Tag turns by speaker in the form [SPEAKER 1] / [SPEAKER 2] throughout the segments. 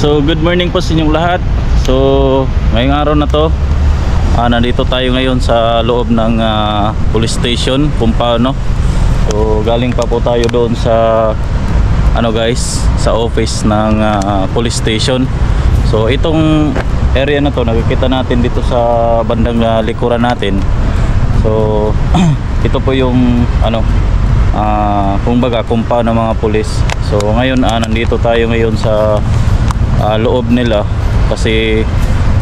[SPEAKER 1] So good morning po sa inyong lahat. So ngayong araw na to, nandito tayo ngayon sa loob ng police station, Pumpano. So galing pa po tayo doon sa guys, sa office ng police station. So itong area na to nakikita natin dito sa bandang likuran natin. So ito po yung kumbaga compound ng mga pulis. So ngayon nandito tayo ngayon sa loob nila kasi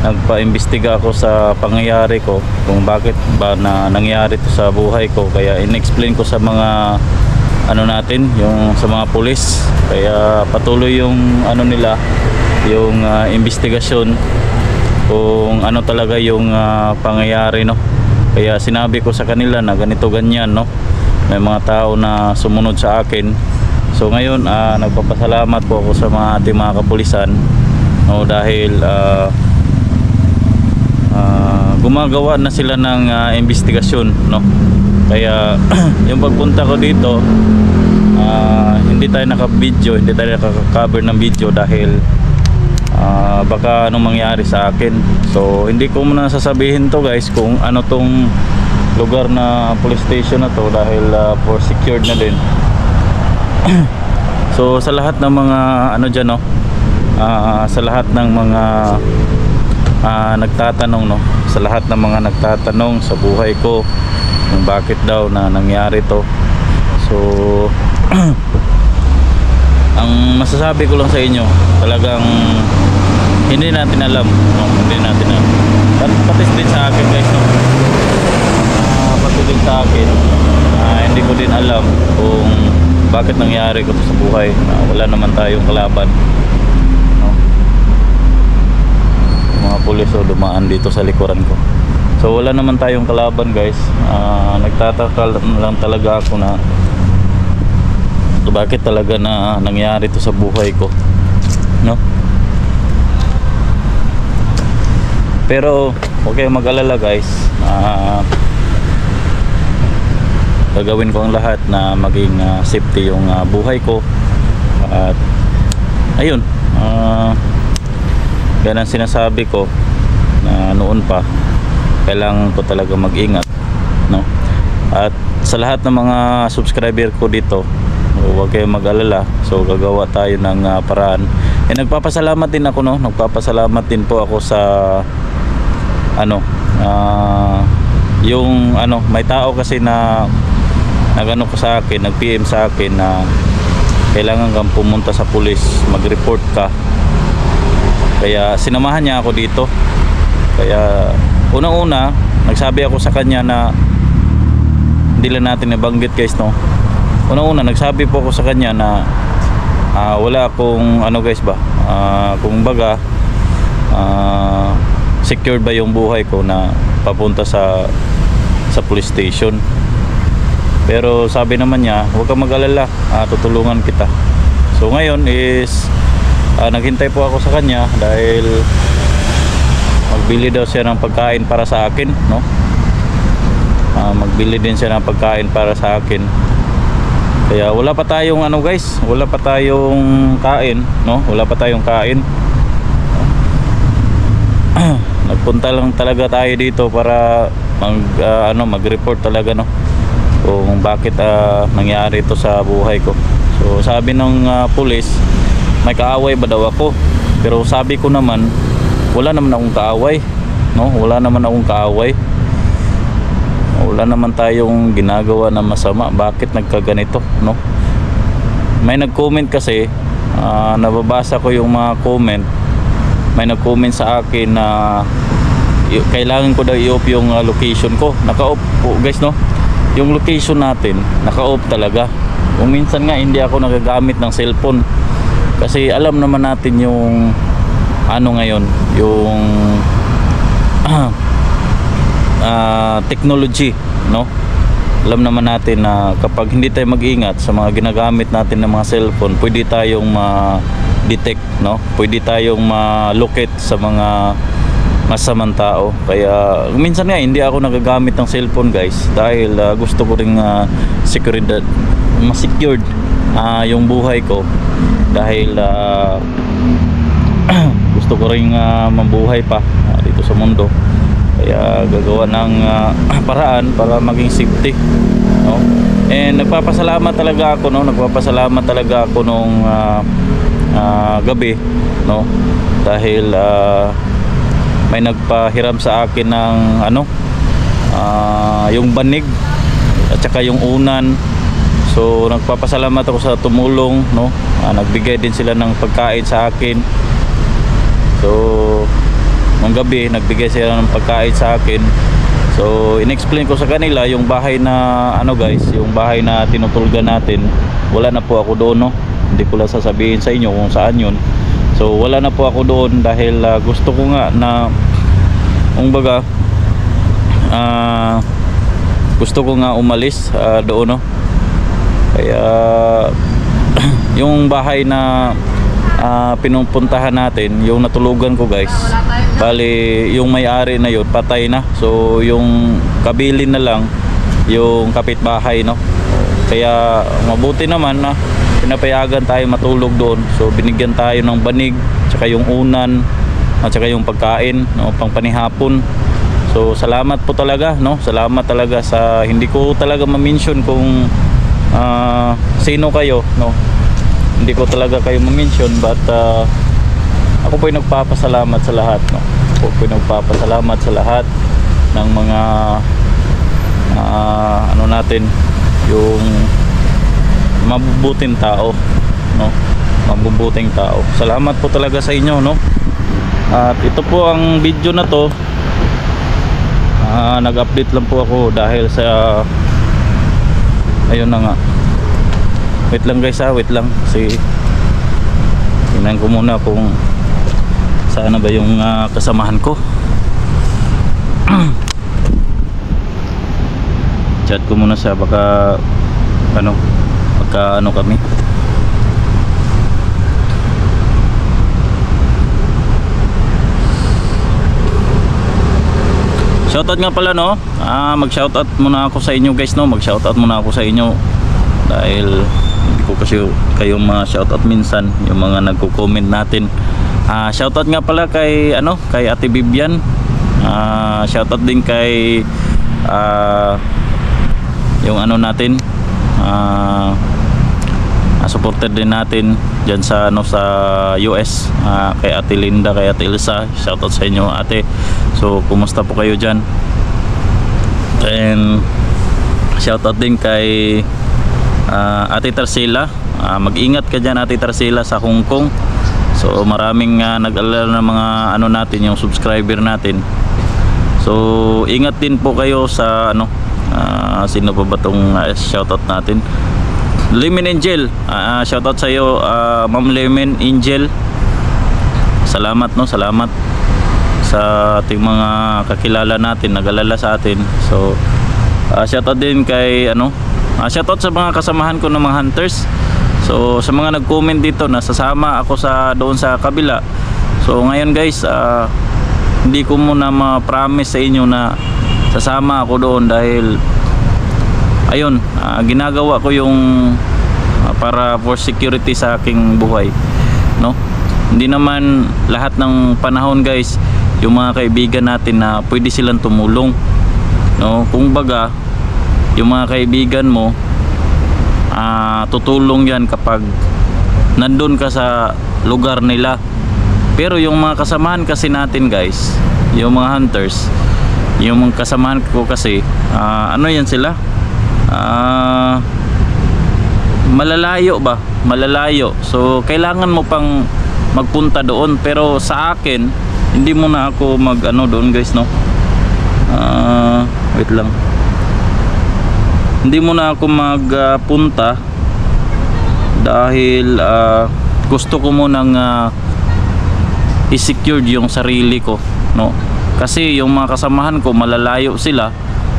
[SPEAKER 1] nagpa-imbestiga ako sa pangyayari ko kung bakit ba na nangyari to sa buhay ko, kaya in-explain ko sa mga natin, yung sa mga pulis, kaya patuloy yung nila, yung investigasyon kung ano talaga yung pangyayari, no. Kaya sinabi ko sa kanila na ganito ganyan, no, may mga tao na sumunod sa akin. So ngayon nagpapasalamat po ako sa ating mga kapulisan, no, dahil gumagawa na sila ng investigasyon, no. Kaya yung pagpunta ko dito, hindi tayo naka-video, hindi tayo naka-cover ng video dahil baka anong mangyari sa akin. So hindi ko muna sasabihin to guys kung ano tong lugar na police station na to dahil for secured na din. So sa lahat ng mga dyan, no, sa lahat ng mga nagtatanong, no, sa lahat ng mga nagtatanong sa buhay ko kung bakit daw na nangyari to, so ang masasabi ko lang sa inyo, talagang hindi natin alam, no, hindi natin alam. Pati din sa akin guys, no, pati din sa akin, hindi ko din alam kung bakit nangyari ko sa buhay na wala naman tayong kalaban, no? Mga pulis dumaan dito sa likuran ko, so wala naman tayong kalaban guys. Nagtataka lang talaga ako na bakit talaga na nangyari to sa buhay ko, no. Pero huwag kayong mag-alala guys, gagawin ko ang lahat na maging safety yung buhay ko. At ayun, yan ang sinasabi ko na noon pa, kailangan ko talaga mag-ingat, no. At sa lahat ng mga subscriber ko dito, huwag kayong mag-alala. So gagawa tayo ng paraan. Nagpapasalamat din ako, no, nagpapasalamat din po ako sa yung may tao kasi na nagano ko sa akin, nag-PM sa akin na kailangan kang pumunta sa pulis, mag-report ka. Kaya sinamahan niya ako dito. Kaya unang-una nagsabi ako sa kanya na hindi lang natin nabanggit guys, no. Unang-una nagsabi po ako sa kanya na wala akong guys ba, kung baga secured ba yung buhay ko na papunta sa police station. Pero sabi naman niya, huwag kang mag-alala, tutulungan kita. So ngayon is naghintay po ako sa kanya dahil magbili daw siya ng pagkain para sa akin, no. Magbili din siya ng pagkain para sa akin. Kaya wala pa tayong guys, wala pa tayong kain, no, wala pa tayong kain. Nagpunta lang talaga tayo dito para mag-report talaga, no, kung bakit nangyari ito sa buhay ko. So sabi ng pulis, may kaaway ba daw ako? Pero sabi ko naman, wala naman akong kaaway, no, wala naman akong kaaway. Wala naman tayong ginagawa na masama. Bakit nagkaganito, no? May nag-comment kasi, nababasa ko yung mga comment. May nag-comment sa akin na kailangan ko daw i-off yung location ko. Naka-off po guys, no. Yung location natin naka-off talaga. Kung minsan nga hindi ako nagagamit ng cellphone kasi alam naman natin yung ngayon, yung technology, no. Alam naman natin na kapag hindi tayo mag-ingat sa mga ginagamit natin ng mga cellphone, pwede tayong ma-detect, no, pwede tayong ma-locate sa mga masamang tao. Kaya minsan nga hindi ako nagagamit ng cellphone guys dahil gusto ko ring seguridad, ma-secured yung buhay ko dahil gusto ko ring mabuhay pa dito sa mundo, kaya gagawa ng paraan para maging safety, no? And nagpapasalamat talaga ako, no? Nagpapasalamat talaga ako nung gabi, no? Dahil may nagpahiram sa akin ng yung banig at saka yung unan. So nagpapasalamat ako sa tumulong, no? Nagbigay din sila ng pagkain sa akin. So nung gabi nagbigay sila ng pagkain sa akin. So inexplain ko sa kanila yung bahay na guys, yung bahay na tinutulgan natin, wala na po ako doon, no? Hindi ko lang sasabihin sa inyo kung saan yun. So wala na po ako doon dahil gusto ko nga na kumbaga gusto ko nga umalis doon, no? Kaya yung bahay na pinupuntahan natin, yung natulugan ko guys, bali yung may-ari na yun patay na. So yung kabilin na lang yung kapitbahay, no? Kaya mabuti naman na pinapayagan tayo matulog doon. So binigyan tayo ng banig, tsaka yung unan, at tsaka yung pagkain, no, pang panihapon. So salamat po talaga, no? Salamat talaga sa, hindi ko talaga ma-mention kung sino kayo, no? Hindi ko talaga kayo ma-mention, but ako po yung nagpapasalamat sa lahat, no? Ako po yung nagpapasalamat sa lahat ng mga natin, yung mabubuting tao, no? Mabubuting tao. Salamat po talaga sa inyo, no? At ito po ang video na to, nag-update lang po ako dahil sa ayun na nga. Wait lang guys, wait lang, kasi tingnan ko muna kung saan na ba yung kasamahan ko. Chat ko muna siya, baka kami. Shoutout nga pala, no? Mag-shoutout muna ako sa inyo guys, no? Mag-shoutout muna ako sa inyo dahil hindi ko kasi kayo ma-shoutout minsan, yung mga nagko-comment natin. Shoutout nga pala kay kay Ate Bibian. Shoutout din kay yung natin, supported din natin diyan sa sa US, kay Ate Linda, kay Ate Elsa. Shoutout sa inyo, ate. So kumusta po kayo diyan? And shoutout din kay Ate Tarsila. Mag-ingat ka diyan, Ate Tarsila, sa Hong Kong. So maraming nag-alala ng mga natin, yung subscriber natin. So ingat din po kayo sa sino pa ba tong shoutout natin? Lemon Angel, shoutout sa iyo, Ma'am Lemon Angel. Salamat, no? Salamat sa ating mga kakilala natin, nag-alala sa atin. So shoutout din kay shoutout sa mga kasamahan ko ng mga hunters. So sa mga nag-comment dito na sasama ako doon sa kabila. So ngayon guys, hindi ko muna ma-promise sa inyo na sasama ako doon dahil ayun, ginagawa ko yung para for security sa aking buhay, no? Hindi naman lahat ng panahon guys yung mga kaibigan natin na pwede silang tumulong, no? Kung baga yung mga kaibigan mo, tutulong yan kapag nandun ka sa lugar nila. Pero yung mga kasamahan kasi natin guys, yung mga hunters, yung mga kasamahan ko kasi yan sila, malalayo ba? Malalayo. So kailangan mo pang magpunta doon. Pero sa akin, hindi mo na ako doon guys, no? Wait lang. Hindi mo na ako magpunta dahil gusto ko munang i-secure yung sarili ko, no? Kasi yung mga kasamahan ko malalayo sila.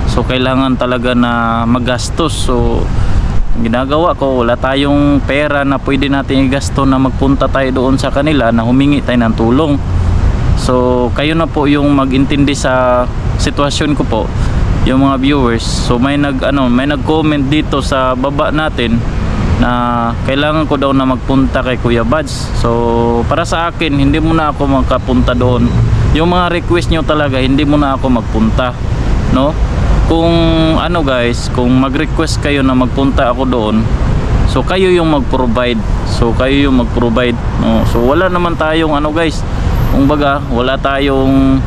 [SPEAKER 1] So kailangan talaga na magastos. So ginagawa ko, wala tayong pera na pwede natin igasto na magpunta tayo doon sa kanila na humingi tayo ng tulong. So kayo na po yung mag-intindi sa sitwasyon ko po, yung mga viewers. So may nag-comment dito sa baba natin na kailangan ko daw na magpunta kay Kuya Buds. So para sa akin, hindi muna ako magkapunta doon. Yung mga request nyo talaga, hindi muna ako magpunta, no? Kung ano guys, kung mag-request kayo na magpunta ako doon, so kayo yung mag-provide. So kayo yung mag-provide, no? So wala naman tayong ano guys, kung baga wala tayong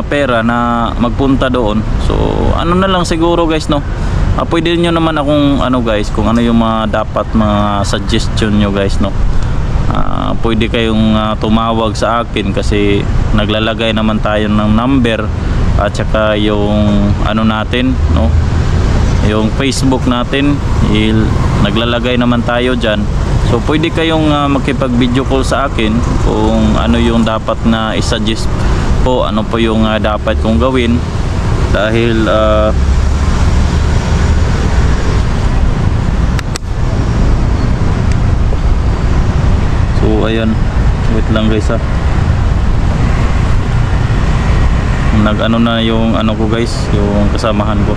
[SPEAKER 1] pera na magpunta doon. So ano na lang siguro guys, no? Pwede nyo naman akong ano guys, kung ano yung mga dapat mga suggestion nyo guys, no? Pwede kayong tumawag sa akin kasi naglalagay naman tayo ng number at saka yung ano natin, no? Yung Facebook natin, naglalagay naman tayo dyan. So pwede kayong makipag video call sa akin kung ano yung dapat na isuggest po, ano po yung dapat kong gawin. Dahil so ayan, wait lang guys ha. Nag ano na yung ano ko guys, yung kasamahan ko.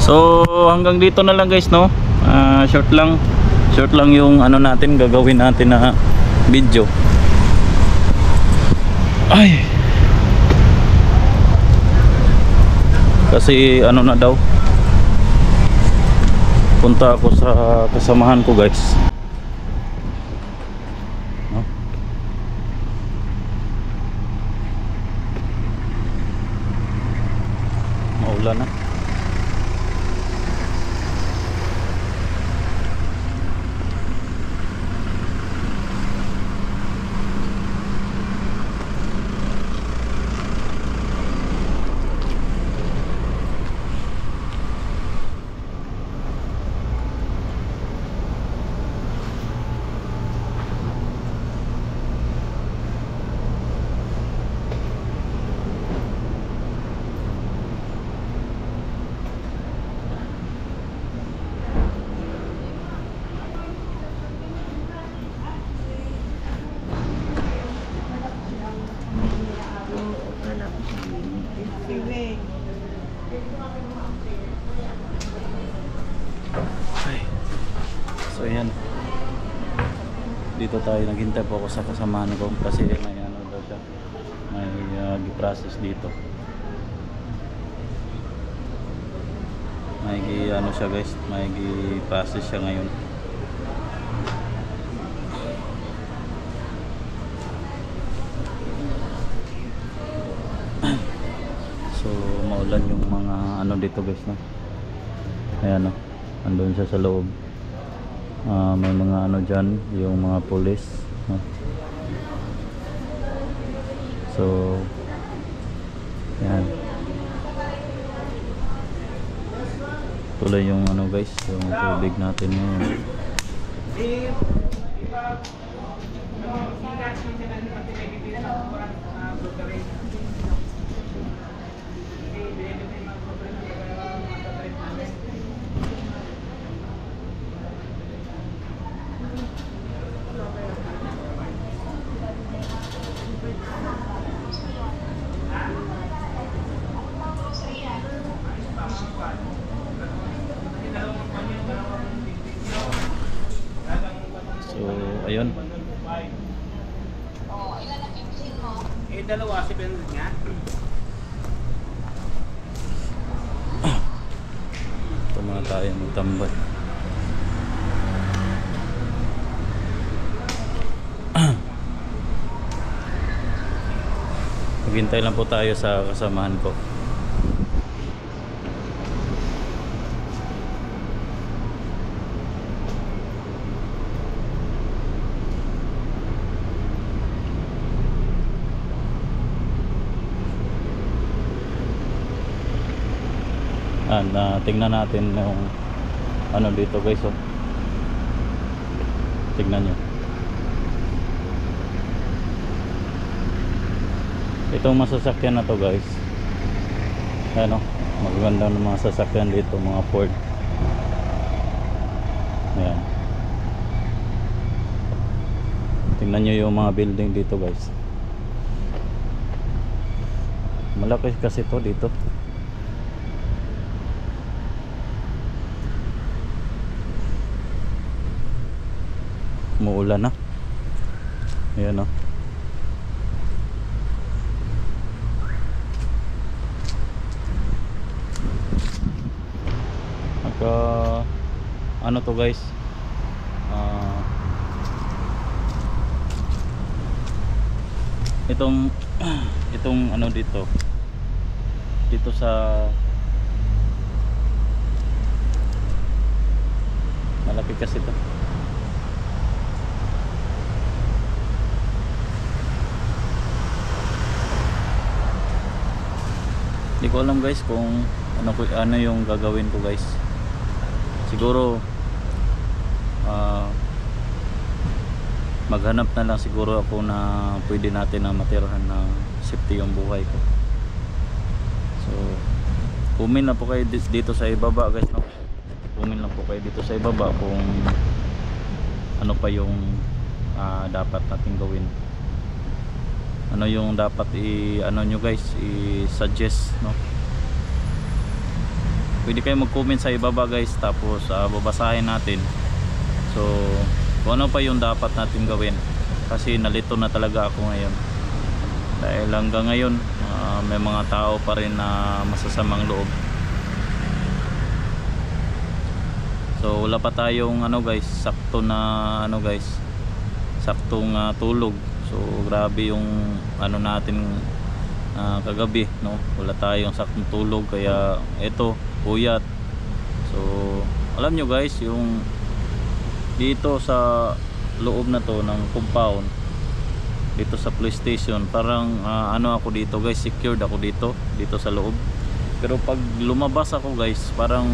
[SPEAKER 1] So hanggang dito na lang guys, no? Short lang yung ano natin, gagawin natin na video. Ay, kasi ano na daw, punta ako sa kasamahan ko guys, no? Maulan na. So yan, dito tayo, naghintay po ako sa kasamahan ko kasi may ano daw siya, may gi-process dito, may ano siya guys, may gi-process siya ngayon. So maulan yung mga ano dito guys, no? Ayan, no? Andun siya sa loob. May mga ano dyan, yung mga police, no? So yan, tuloy yung ano guys, yung tubig natin ngayon. So ayun,
[SPEAKER 2] Ilan ang pipsin mo?
[SPEAKER 3] Dalawa, 700 nga.
[SPEAKER 1] ito mga tayo magtambay. Maghintay lang po tayo sa kasamahan ko. Tingnan natin yung ano dito guys, oh. Tingnan nyo. Itong masasakyan na to guys, ano, magaganda ng mga sasakyan dito, mga Ford. Ayan, tingnan nyo yung mga building dito guys. Malaki kasi to dito. Umuulan na. Ayan o. Ano to guys, itong ano dito sa malaki kasi to. Hindi ko alam guys kung ano yung gagawin ko guys. Siguro maghanap na lang siguro ako na pwede natin na matirahan na safety yung buhay ko. So comment na po kayo dito sa ibaba guys, no? Comment lang po kayo dito sa ibaba kung ano pa yung dapat natin gawin. Ano yung dapat ano nyo guys, i-suggest, no? Pwede kayo mag-comment sa ibaba guys, tapos babasahin natin. So kung ano pa yung dapat natin gawin, kasi nalito na talaga ako ngayon dahil hanggang ngayon may mga tao pa rin na masasamang loob. So wala pa tayong ano guys, sakto na ano guys, saktong tulog. So grabe yung ano natin kagabi, no? Wala tayong saktong tulog, kaya eto puyat. So alam nyo guys, yung dito sa loob na to ng compound dito sa police station, parang ano ako dito guys, secured ako dito sa loob. Pero pag lumabas ako guys, parang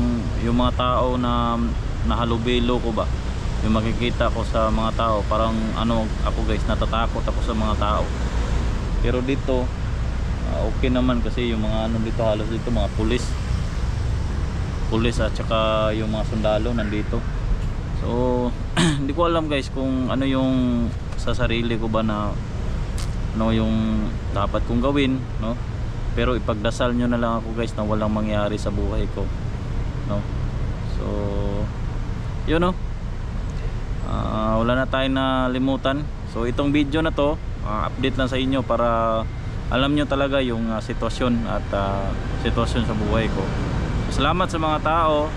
[SPEAKER 1] yung mga tao na nahalubilo ko ba, yung makikita ko sa mga tao, parang ano ako guys, natatakot ako sa mga tao. Pero dito okay naman, kasi yung mga ano dito, halos dito mga pulis at saka yung mga sundalo nandito. So hindi ko alam guys kung ano yung sa sarili ko ba na ano yung dapat kong gawin, no? Pero ipagdasal nyo na lang ako guys na walang mangyari sa buhay ko, no? So yun, no? Wala na tayong nalimutan. So itong video na to, update lang sa inyo para alam nyo talaga yung sitwasyon at sitwasyon sa buhay ko. Salamat sa mga tao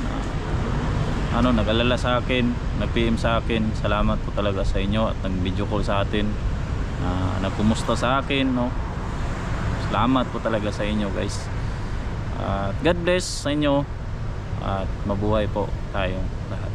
[SPEAKER 1] na nag-alala sa akin, nag-PM sa akin. Salamat po talaga sa inyo at nag-video call sa atin, nagkumusta sa akin, no? Salamat po talaga sa inyo guys. God bless sa inyo at mabuhay po tayong lahat.